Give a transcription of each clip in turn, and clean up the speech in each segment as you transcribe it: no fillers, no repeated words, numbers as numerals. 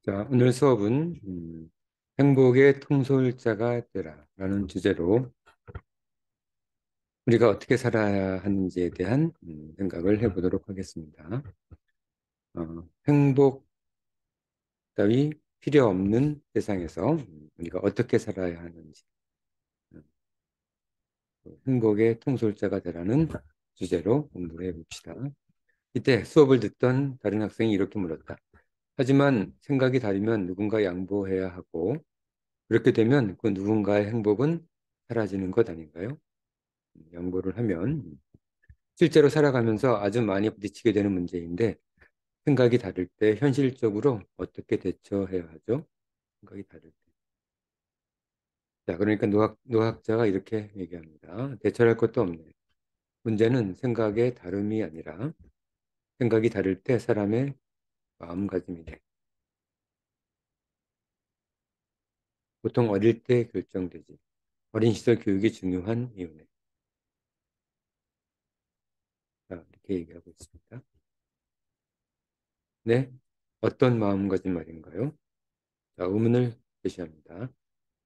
자, 오늘 수업은 행복의 통솔자가 되라라는 주제로 우리가 어떻게 살아야 하는지에 대한 생각을 해보도록 하겠습니다. 행복 따위 필요 없는 세상에서 우리가 어떻게 살아야 하는지, 음, 행복의 통솔자가 되라는 주제로 공부를 해봅시다. 이때 수업을 듣던 다른 학생이 이렇게 물었다. 하지만 생각이 다르면 누군가 양보해야 하고 그렇게 되면 그 누군가의 행복은 사라지는 것 아닌가요? 양보를 하면 실제로 살아가면서 아주 많이 부딪히게 되는 문제인데 생각이 다를 때 현실적으로 어떻게 대처해야 하죠? 생각이 다를 때. 자, 그러니까 노학자가 이렇게 얘기합니다. 대처할 것도 없네. 문제는 생각의 다름이 아니라 생각이 다를 때 사람의 마음가짐이네. 보통 어릴 때 결정되지. 어린 시절 교육이 중요한 이유네. 자, 이렇게 얘기하고 있습니다. 네, 어떤 마음가짐 말인가요? 자, 의문을 제시합니다.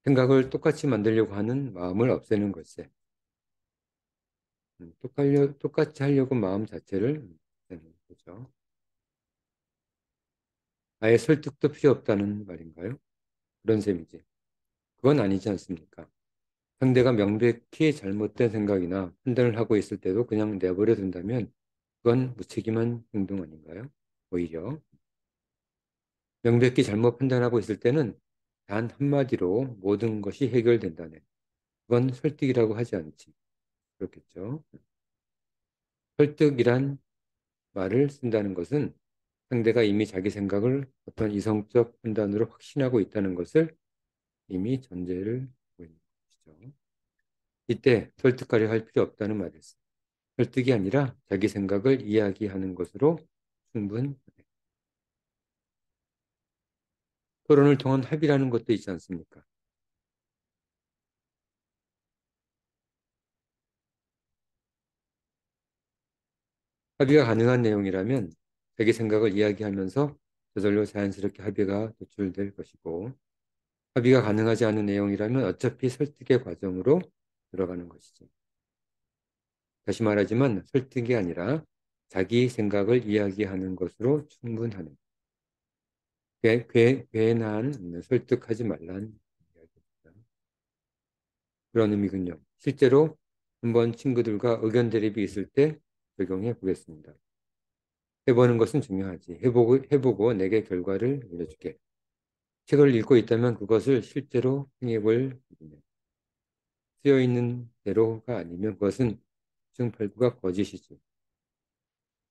생각을 똑같이 만들려고 하는 마음을 없애는 것에 똑같이 하려고 마음 자체를 없애는 거죠. 아예 설득도 필요 없다는 말인가요? 그런 셈이지. 그건 아니지 않습니까? 상대가 명백히 잘못된 생각이나 판단을 하고 있을 때도 그냥 내버려 둔다면 그건 무책임한 행동 아닌가요? 오히려 명백히 잘못 판단하고 있을 때는 단 한마디로 모든 것이 해결된다네. 그건 설득이라고 하지 않지. 그렇겠죠. 설득이란 말을 쓴다는 것은 상대가 이미 자기 생각을 어떤 이성적 판단으로 확신하고 있다는 것을 이미 전제를 하고 있는 것이죠. 이때 설득하려 할 필요 없다는 말이었어요. 설득이 아니라 자기 생각을 이야기하는 것으로 충분해. 토론을 통한 합의라는 것도 있지 않습니까? 합의가 가능한 내용이라면 자기 생각을 이야기하면서 저절로 자연스럽게 합의가 도출될 것이고 합의가 가능하지 않은 내용이라면 어차피 설득의 과정으로 들어가는 것이죠. 다시 말하지만 설득이 아니라 자기 생각을 이야기하는 것으로 충분하는 괜한 설득하지 말라는 이야기입니다. 그런 의미군요. 실제로 한번 친구들과 의견 대립이 있을 때 적용해 보겠습니다. 해보는 것은 중요하지. 해보고 내게 결과를 알려줄게. 책을 읽고 있다면 그것을 실제로 행해볼 일이네. 쓰여 있는 대로가 아니면 그것은 증팔구가 거짓이지.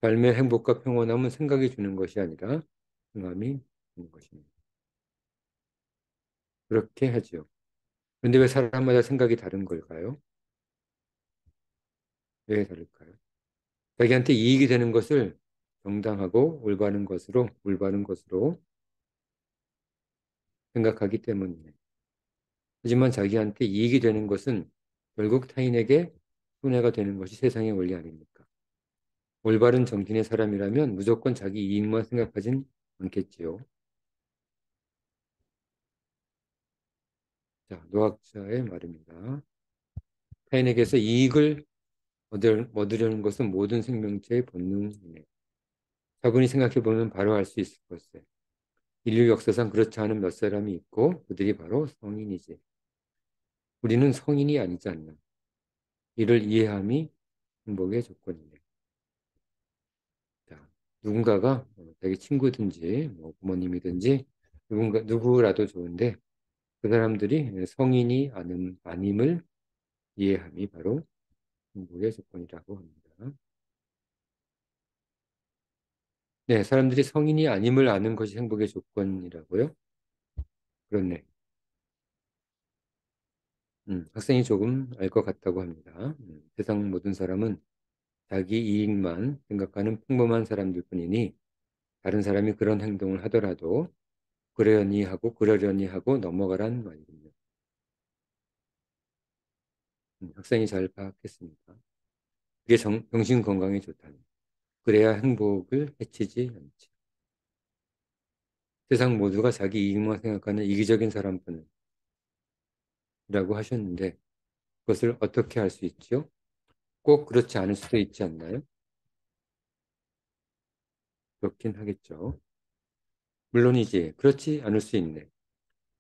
삶의 행복과 평온함은 생각이 주는 것이 아니라 경험이 주는 것입니다. 그렇게 하지요. 그런데 왜 사람마다 생각이 다른 걸까요? 왜 다를까요? 자기한테 이익이 되는 것을 정당하고 올바른 것으로 생각하기 때문이에요. 하지만 자기한테 이익이 되는 것은 결국 타인에게 손해가 되는 것이 세상의 원리 아닙니까? 올바른 정신의 사람이라면 무조건 자기 이익만 생각하진 않겠지요. 자, 노학자의 말입니다. 타인에게서 이익을 얻으려는 것은 모든 생명체의 본능이네. 차분히 생각해보면 바로 알 수 있을 것세. 인류 역사상 그렇지 않은 몇 사람이 있고 그들이 바로 성인이지. 우리는 성인이 아니지 않나. 이를 이해함이 행복의 조건이네. 자, 누군가가 자기 친구든지 뭐 부모님이든지 누구라도 좋은데 그 사람들이 성인이 아님을 이해함이 바로 행복의 조건이라고 합니다. 네, 사람들이 성인이 아님을 아는 것이 행복의 조건이라고요? 그렇네. 학생이 조금 알 것 같다고 합니다. 세상 모든 사람은 자기 이익만 생각하는 평범한 사람들 뿐이니 다른 사람이 그런 행동을 하더라도 그러려니 하고 넘어가란 말이군요. 학생이 잘 파악했습니다. 그게 정신 건강에 좋다니. 그래야 행복을 해치지 않지. 세상 모두가 자기 이익만 생각하는 이기적인 사람뿐이라고 하셨는데 그것을 어떻게 할 수 있죠? 꼭 그렇지 않을 수도 있지 않나요? 그렇긴 하겠죠. 물론이지 그렇지 않을 수 있네.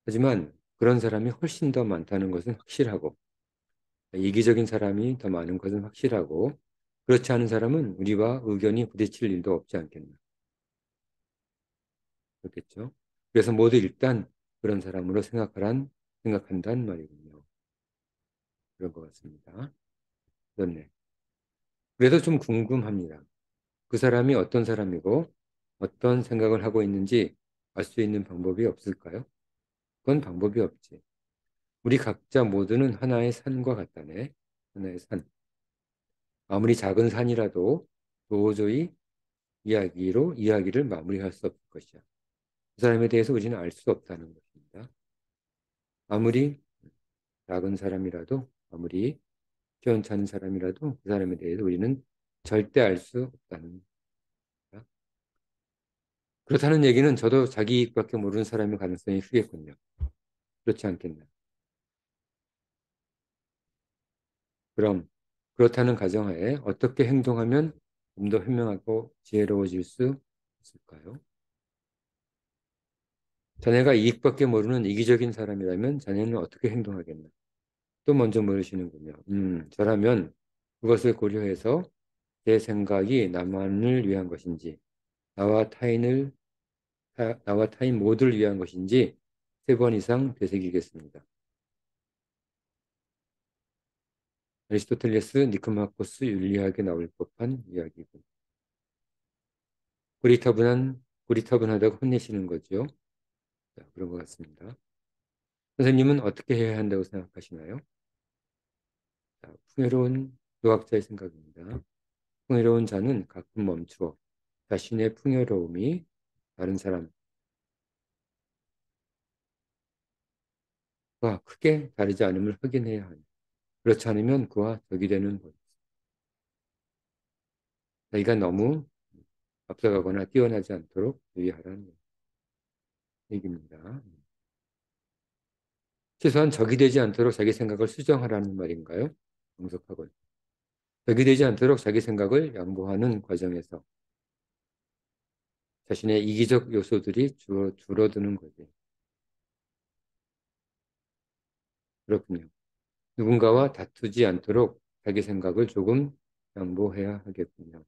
하지만 그런 사람이 훨씬 더 많다는 것은 확실하고 이기적인 사람이 더 많은 것은 확실하고 그렇지 않은 사람은 우리와 의견이 부딪힐 일도 없지 않겠나. 그렇겠죠. 그래서 모두 일단 그런 사람으로 생각한다는 말이군요. 그런 것 같습니다. 그렇네. 그래도 좀 궁금합니다. 그 사람이 어떤 사람이고 어떤 생각을 하고 있는지 알 수 있는 방법이 없을까요? 그건 방법이 없지. 우리 각자 모두는 하나의 산과 같다네. 하나의 산. 아무리 작은 산이라도 도저히 이야기를 마무리할 수 없을 것이야. 그 사람에 대해서 우리는 알 수 없다는 것입니다. 아무리 작은 사람이라도, 아무리 시원찮은 사람이라도 그 사람에 대해서 우리는 절대 알 수 없다는 겁니다. 그렇다는 얘기는 저도 자기 이익밖에 모르는 사람의 가능성이 크겠군요. 그렇지 않겠나. 그럼 그렇다는 가정하에 어떻게 행동하면 좀 더 현명하고 지혜로워질 수 있을까요? 자네가 이익밖에 모르는 이기적인 사람이라면 자네는 어떻게 행동하겠나? 또 먼저 물으시는군요. 저라면 그것을 고려해서 제 생각이 나만을 위한 것인지, 나와 나와 타인 모두를 위한 것인지 3번 이상 되새기겠습니다. 아리스토텔레스 니코마코스 윤리학에 나올 법한 이야기고. 고리타분하다고 혼내시는 거죠. 자, 그런 것 같습니다. 선생님은 어떻게 해야 한다고 생각하시나요? 자, 풍요로운 도학자의 생각입니다. 풍요로운 자는 가끔 멈추어 자신의 풍요로움이 다른 사람과 크게 다르지 않음을 확인해야 하니 그렇지 않으면 그와 적이 되는 것. 자기가 너무 앞서가거나 뛰어나지 않도록 유의하라는 얘기입니다. 최소한 적이 되지 않도록 자기 생각을 수정하라는 말인가요? 정석학은. 적이 되지 않도록 자기 생각을 양보하는 과정에서 자신의 이기적 요소들이 줄어드는 거지. 그렇군요. 누군가와 다투지 않도록 자기 생각을 조금 양보해야 하겠군요.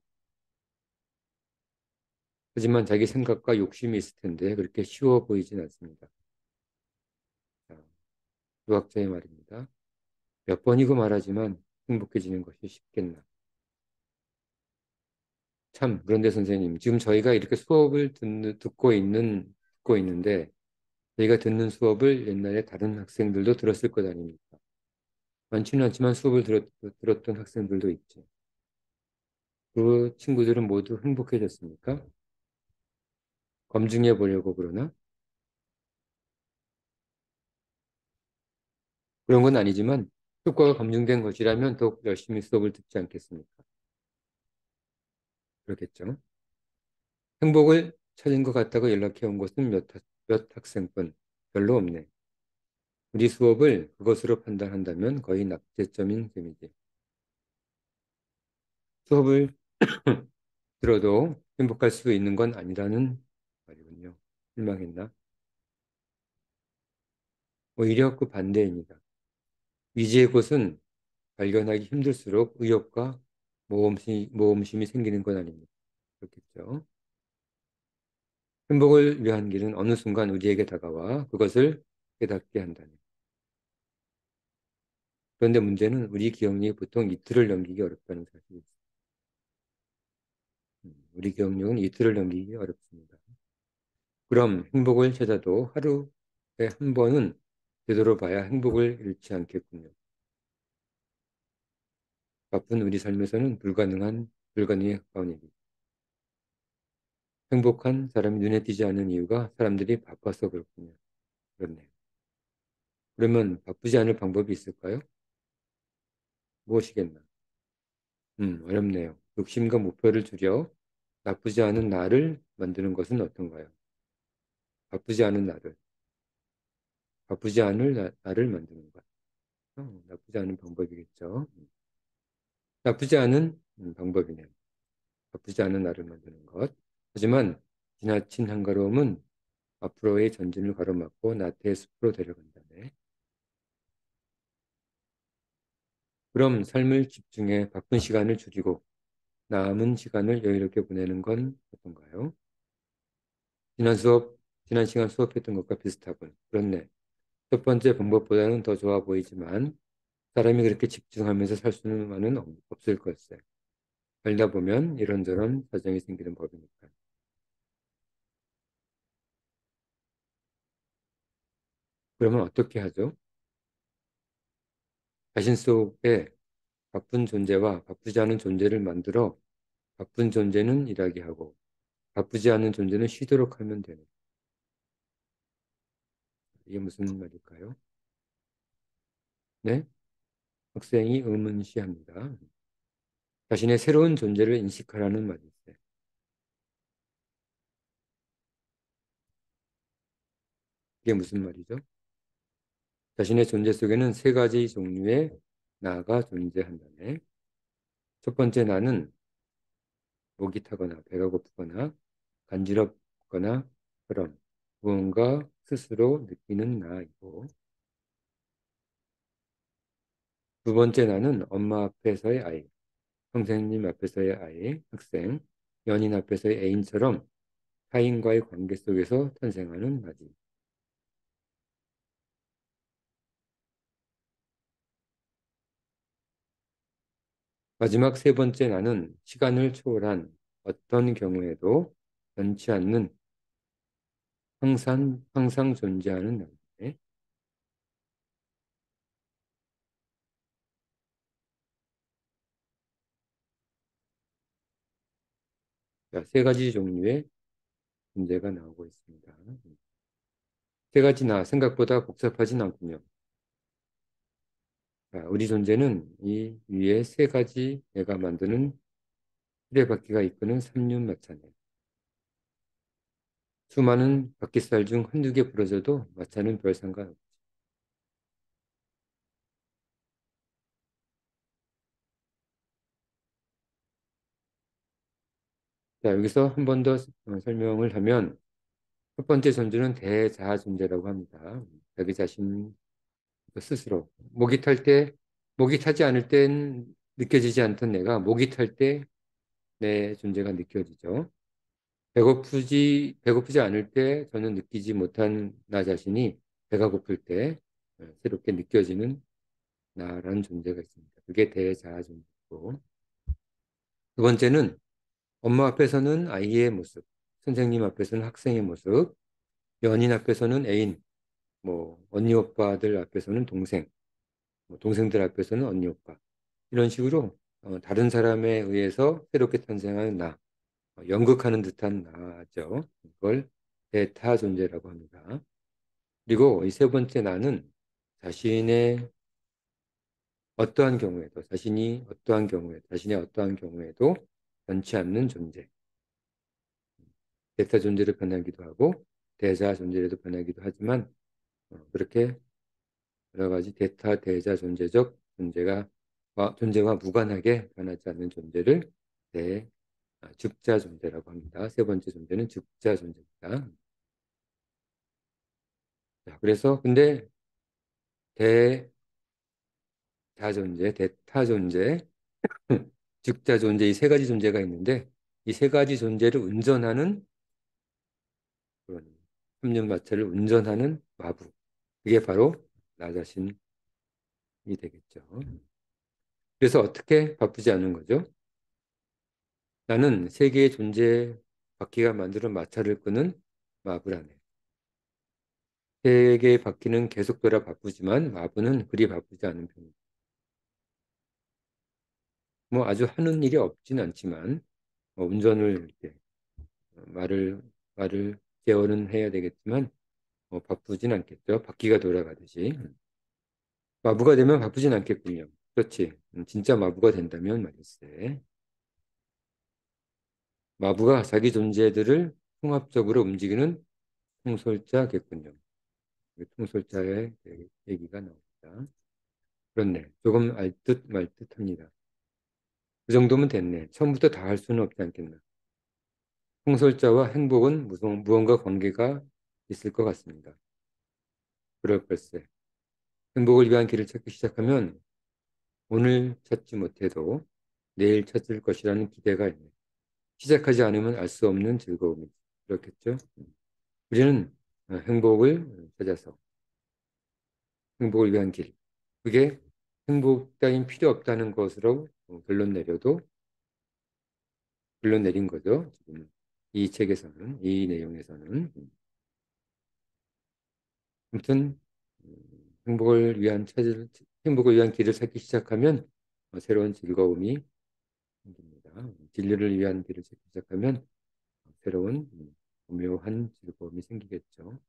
하지만 자기 생각과 욕심이 있을 텐데 그렇게 쉬워 보이진 않습니다. 자, 유학자의 말입니다. 몇 번이고 말하지만 행복해지는 것이 쉽겠나. 참, 그런데 선생님, 지금 저희가 이렇게 수업을 듣고 있는데, 저희가 듣는 수업을 옛날에 다른 학생들도 들었을 것 아닙니까? 많지는 않지만 수업을 들었던 학생들도 있죠. 그 친구들은 모두 행복해졌습니까? 검증해 보려고 그러나? 그런 건 아니지만, 효과가 검증된 것이라면 더욱 열심히 수업을 듣지 않겠습니까? 그렇겠죠. 행복을 찾은 것 같다고 연락해 온 것은 몇 학생뿐 별로 없네. 우리 수업을 그것으로 판단한다면 거의 낙제점인 셈이지. 수업을 들어도 행복할 수 있는 건 아니라는 말이군요. 실망했나? 오히려 그 반대입니다. 미지의 곳은 발견하기 힘들수록 의욕과 모험심이 생기는 건 아닙니다. 그렇겠죠. 행복을 위한 길은 어느 순간 우리에게 다가와 그것을 깨닫게 한다는. 그런데 문제는 우리 기억력이 보통 이틀을 넘기기 어렵다는 사실이죠. 우리 기억력은 이틀을 넘기기 어렵습니다. 그럼 행복을 찾아도 하루에 한 번은 되돌아봐야 행복을 잃지 않겠군요. 바쁜 우리 삶에서는 불가능에 가까운 얘기. 행복한 사람이 눈에 띄지 않는 이유가 사람들이 바빠서 그렇군요. 그렇네요. 그러면 바쁘지 않을 방법이 있을까요? 무엇이겠나? 어렵네요. 욕심과 목표를 줄여 나쁘지 않은 나를 만드는 것은 어떤가요? 바쁘지 않은 바쁘지 않을 나를 만드는 것. 나쁘지 않은 방법이겠죠. 나쁘지 않은 방법이네요. 바쁘지 않은 나를 만드는 것. 하지만 지나친 한가로움은 앞으로의 전진을 가로막고 나태의 숲으로 데려간다네. 그럼 삶을 집중해 바쁜 시간을 줄이고 남은 시간을 여유롭게 보내는 건 어떤가요? 지난 수업, 지난 시간 수업했던 것과 비슷하군. 그렇네. 첫 번째 방법보다는 더 좋아 보이지만 사람이 그렇게 집중하면서 살 수는 없을 걸세. 살다 보면 이런저런 사정이 생기는 법이니까. 그러면 어떻게 하죠? 자신 속에 바쁜 존재와 바쁘지 않은 존재를 만들어 바쁜 존재는 일하게 하고 바쁘지 않은 존재는 쉬도록 하면 되는. 이게 무슨 말일까요? 네? 학생이 의문시합니다. 자신의 새로운 존재를 인식하라는 말이었어요. 이게 무슨 말이죠? 자신의 존재 속에는 세 가지 종류의 나가 존재한다네. 첫 번째 나는 목이 타거나 배가 고프거나 간지럽거나 그런 무언가 스스로 느끼는 나이고 두 번째 나는 엄마 앞에서의 아이, 선생님 앞에서의 아이, 학생, 연인 앞에서의 애인처럼 타인과의 관계 속에서 탄생하는 나지. 마지막 세 번째 나는 시간을 초월한 어떤 경우에도 변치 않는 항상 존재하는 나인데 자, 세 가지 종류의 존재가 나오고 있습니다. 세 가지 나 생각보다 복잡하진 않군요. 자, 우리 존재는 이 위에 세 가지 내가 만드는 수레바퀴가 이끄는 삼륜마차네. 수많은 바퀴살 중 한두 개 부러져도 마차는 별 상관없지. 자, 여기서 한 번 더 설명을 하면 첫 번째 존재는 대자아 존재라고 합니다. 자기 자신 스스로. 목이 타지 않을 땐 느껴지지 않던 내가 목이 탈 때 내 존재가 느껴지죠. 배고프지 않을 때 저는 느끼지 못한 나 자신이 배가 고플 때 새롭게 느껴지는 나라는 존재가 있습니다. 그게 대자아 존재고. 두 번째는 엄마 앞에서는 아이의 모습, 선생님 앞에서는 학생의 모습, 연인 앞에서는 애인, 뭐 언니 오빠들 앞에서는 동생, 뭐 동생들 앞에서는 언니 오빠. 이런 식으로 다른 사람에 의해서 새롭게 탄생하는 나, 연극하는 듯한 나죠. 이걸 대타 존재라고 합니다. 그리고 이 세 번째 나는 자신의 자신의 어떠한 경우에도 변치 않는 존재. 대타 존재로 변하기도 하고 대자 존재로 변하기도 하지만 그렇게 여러 가지 대타 대자 존재적 존재와 무관하게 변하지 않는 존재를 즉자 존재라고 합니다. 세 번째 존재는 즉자 존재입니다. 자, 그래서 근데 대자 존재, 대타 존재, 즉자 존재 이 세 가지 존재가 있는데 이 세 가지 존재를 운전하는 그런 삼륜마차를 운전하는 마부. 그게 바로 나 자신이 되겠죠. 그래서 어떻게 바쁘지 않은 거죠? 나는 세계의 존재 바퀴가 만드는 마차를 끄는 마부라네. 세계의 바퀴는 계속 돌아 바쁘지만 마부는 그리 바쁘지 않은 편이다. 뭐 아주 하는 일이 없진 않지만 운전을 이렇게 말을 제어는 해야 되겠지만 바쁘진 않겠죠. 바퀴가 돌아가듯이. 마부가 되면 바쁘진 않겠군요. 그렇지. 진짜 마부가 된다면 말일세. 마부가 자기 존재들을 통합적으로 움직이는 통솔자겠군요. 통솔자의 얘기가 나옵니다. 그렇네. 조금 알 듯 말 듯합니다. 그 정도면 됐네. 처음부터 다 할 수는 없지 않겠나. 통솔자와 행복은 무언가 관계가 있을 것 같습니다. 그럴 걸세. 행복을 위한 길을 찾기 시작하면 오늘 찾지 못해도 내일 찾을 것이라는 기대가 있네. 시작하지 않으면 알 수 없는 즐거움이지. 그렇겠죠? 우리는 행복을 찾아서 행복을 위한 길. 그게 행복 따윈 필요 없다는 것으로 결론 내린 거죠. 지금 이 책에서는, 이 내용에서는. 아무튼 행복을 위한 길을 찾기 시작하면 새로운 즐거움이 생깁니다. 진리를 위한 길을 찾기 시작하면 새로운 오묘한 즐거움이 생기겠죠.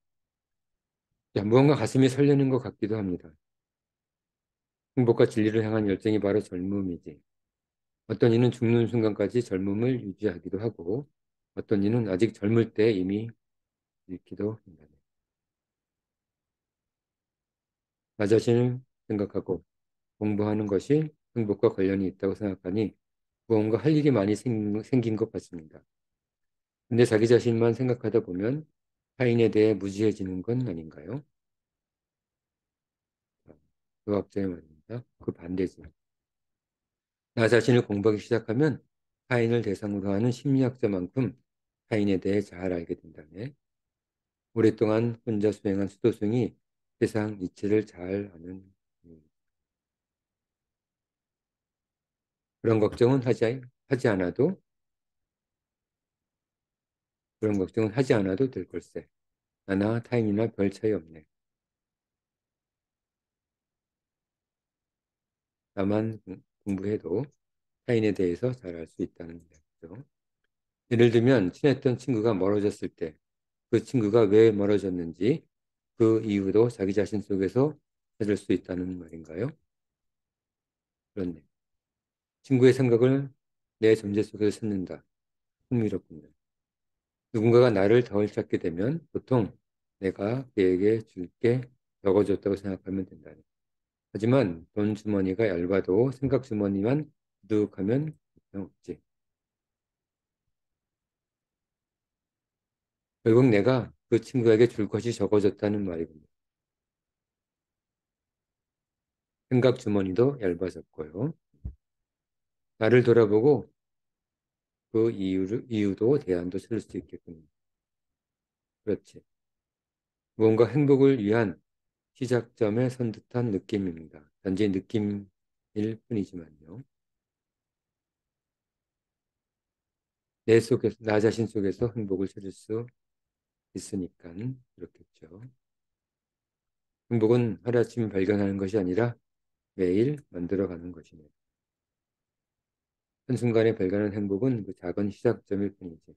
자, 무언가 가슴이 설레는 것 같기도 합니다. 행복과 진리를 향한 열정이 바로 젊음이지. 어떤 이는 죽는 순간까지 젊음을 유지하기도 하고 어떤 이는 아직 젊을 때 이미 잃기도 한다. 나 자신을 생각하고 공부하는 것이 행복과 관련이 있다고 생각하니 무언가 할 일이 많이 생긴 것 같습니다. 근데 자기 자신만 생각하다 보면 타인에 대해 무지해지는 건 아닌가요? 그 앞전의 말입니다. 그 반대지. 나 자신을 공부하기 시작하면 타인을 대상으로 하는 심리학자만큼 타인에 대해 잘 알게 된다네. 오랫동안 혼자 수행한 수도승이 세상 이치를 잘 아는 그런 걱정은 하지 않아도 그런 걱정은 하지 않아도 될 걸세. 나나 타인이나 별 차이 없네. 나만 공부해도 타인에 대해서 잘 알 수 있다는 이야기죠. 예를 들면 친했던 친구가 멀어졌을 때 그 친구가 왜 멀어졌는지 그 이유도 자기 자신 속에서 찾을 수 있다는 말인가요? 그렇네. 친구의 생각을 내 존재 속에서 찾는다. 흥미롭군요. 누군가가 나를 덜 찾게 되면 보통 내가 그에게 줄 게 적어졌다고 생각하면 된다. 하지만 돈 주머니가 얇아도 생각 주머니만 두둑하면 없지. 결국 내가 그 친구에게 줄 것이 적어졌다는 말이군요. 생각 주머니도 얇아졌고요. 나를 돌아보고 그 이유도 대안도 찾을 수 있겠군요. 그렇지. 무언가 행복을 위한 시작점에 선 듯한 느낌입니다. 단지 느낌일 뿐이지만요. 나 자신 속에서 행복을 찾을 수 있으니까 그렇겠죠. 행복은 하루아침에 발견하는 것이 아니라 매일 만들어가는 것이네요. 한순간에 발견한 행복은 그 작은 시작점일 뿐이지.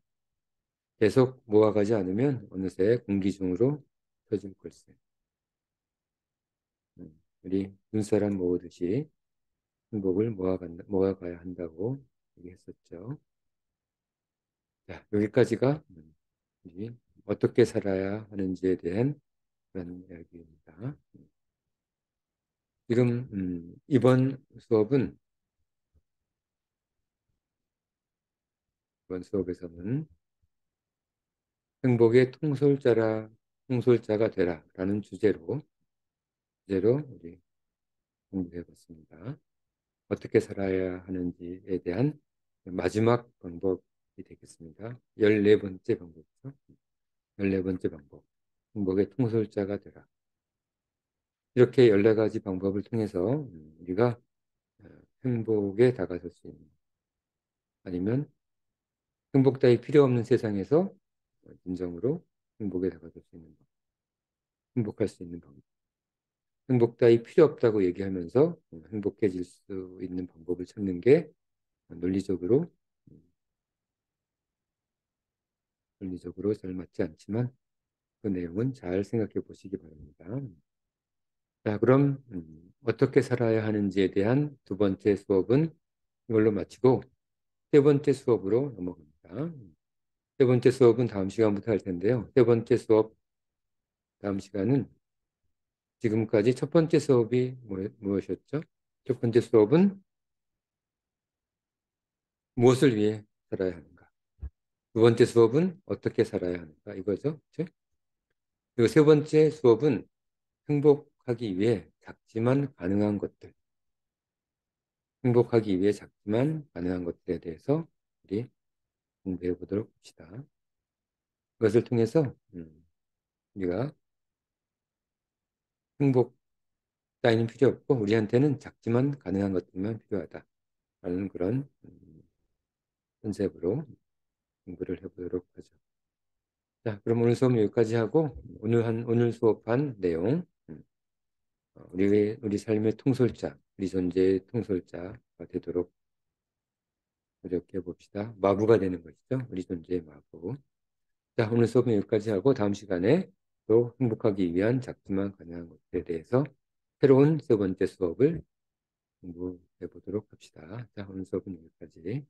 계속 모아가지 않으면 어느새 공기중으로 터질 걸세. 우리 눈사람 모으듯이 행복을 모아가야 한다고 얘기했었죠. 자, 여기까지가 우리 어떻게 살아야 하는지에 대한 그런 이야기입니다. 지금 이번 수업에서는 행복의 통솔자가 되라라는 주제로 우리 공부해 봤습니다. 어떻게 살아야 하는지에 대한 마지막 방법이 되겠습니다. 14번째 방법이죠. 14번째 방법. 행복의 통솔자가 되라. 이렇게 14가지 방법을 통해서 우리가 어, 행복에 다가설 수 있는 아니면 행복 따위 필요 없는 세상에서 진정으로 행복에 다가설 수 있는 방법, 행복할 수 있는 방법. 행복 따위 필요 없다고 얘기하면서 행복해질 수 있는 방법을 찾는 게 논리적으로 음, 논리적으로 잘 맞지 않지만 그 내용은 잘 생각해 보시기 바랍니다. 자, 그럼 어떻게 살아야 하는지에 대한 두 번째 수업은 이걸로 마치고 세 번째 수업으로 넘어갑니다. 세 번째 수업은 다음 시간부터 할 텐데요. 세 번째 수업 다음 시간은 지금까지 첫 번째 수업이 무엇이었죠? 첫 번째 수업은 무엇을 위해 살아야 하는가? 두 번째 수업은 어떻게 살아야 하는가? 이거죠. 그렇죠? 그리고 세 번째 수업은 행복하기 위해 작지만 가능한 것들. 행복하기 위해 작지만 가능한 것들에 대해서 우리 공부해 보도록 합시다. 그것을 통해서 우리가 행복 따위는 필요 없고 우리한테는 작지만 가능한 것들만 필요하다라는 그런 컨셉으로 공부를 해보도록 하죠. 자, 그럼 오늘 수업 여기까지 하고 오늘 수업한 내용 우리 삶의 통솔자, 우리 존재의 통솔자가 되도록 노력해 봅시다. 마부가 되는 것이죠. 우리 존재의 마부. 자, 오늘 수업은 여기까지 하고 다음 시간에 또 행복하기 위한 작지만 가능한 것들에 대해서 새로운 세 번째 수업을 공부해 보도록 합시다. 자, 오늘 수업은 여기까지.